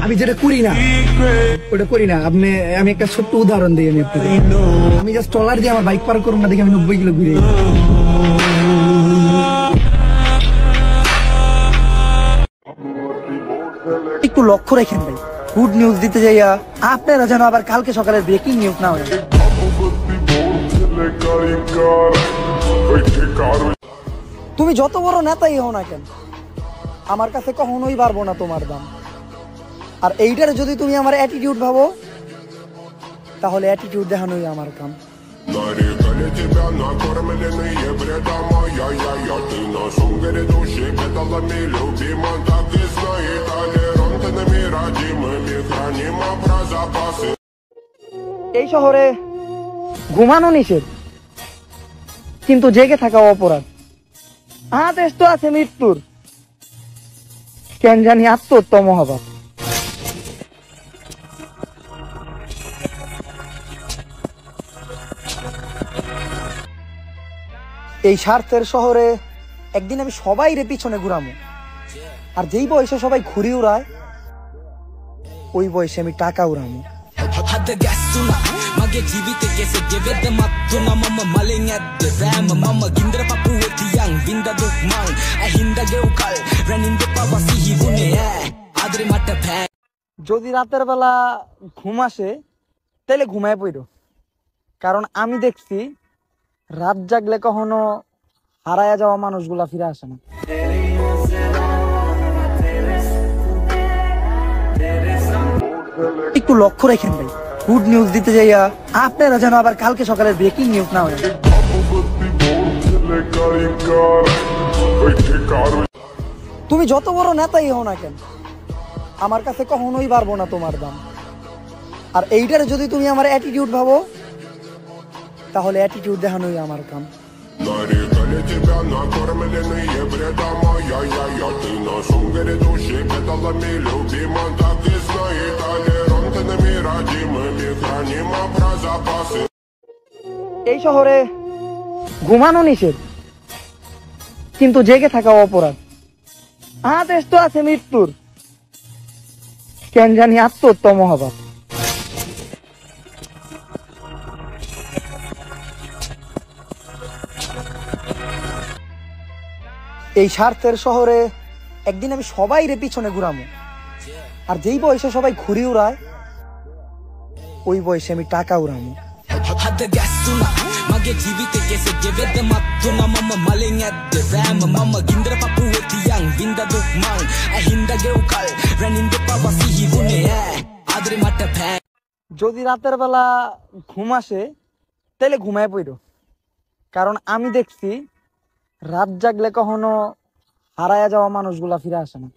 আমি যেটা করি না ওটা করি না। আমি একটা ছোট্ট উদাহরণ দিই। আমি জাস্ট ট্রলার দিয়ে আমার বাইক পার করবো না দেখে আমি 90 কিলো ঘুরে। একটু লক্ষ্য রাখেন ভাই, গুড নিউজ দিতে যাইয়া আপনারা যেন আবার কালকে সকালে ব্রেকিং নিউজ না হয়। তুমি যত বড় নেতাই হও না কেন, আমার কাছে কখনোই পারবো না তোমার দাম। আর এইটারে যদি তুমি আমার অ্যাটিটিউড ভাবো, তাহলে অ্যাটিটিউড দেখানোই আমার কাম। এই শহরে ঘুমানো নিষেধ, কিন্তু জেগে থাকা অপরাধ। আদেশ তো আছে মৃত্যুর, কেন জানি আত্মহত্যা মহাপাপ। এই স্বার্থের শহরে একদিন আমি সবাই রে পিছনে ঘুরামো, আর যেই বয়সে সবাই ঘুরি উড়ায় ওই বয়সে আমি টাকা উড়ামো। যদি রাতের বেলা ঘুম আসে তাহলে ঘুমায় পড়ো, কারণ আমি দেখছি রাত জাগলে কখনো হারায়া যাওয়া মানুষগুলা ফিরে আসে না। একটু লক্ষ্য রাখেন ভাই, গুড নিউজ দিতে যাইয়া আপনারা যেন আবার কালকে সকালে ব্রেকিং নিউজ না হয়। তুমি যত বড় নেতাই হও না কেন, আমার কাছে কখনোই পারবো না তোমার দাম। আর এইটারে যদি তুমি আমার অ্যাটিটিউড ভাবো, তাহলে অ্যাটিটিউড দেখানোই আমার কাম। এই শহরে ঘুমানো নিষেধ, কিন্তু জেগে থাকা অপরাধ। আদেশ তো আছে মৃত্যুর, কেন জানি আত্মহত্যা মহাপাপ। এই স্বার্থের শহরে একদিন আমি সবাই রে পিছনে ঘুরামো, আর যেই বয়সে সবাই ঘুরি উড়ায় ওই বয়সে আমি টাকা উড়ামো। যদি রাতের বেলা ঘুম আসে তাহলে ঘুমায় পড়ো, কারণ আমি দেখছি রাত জাগলে কখনো হারায়া যাওয়া মানুষগুলা ফিরে আসে না।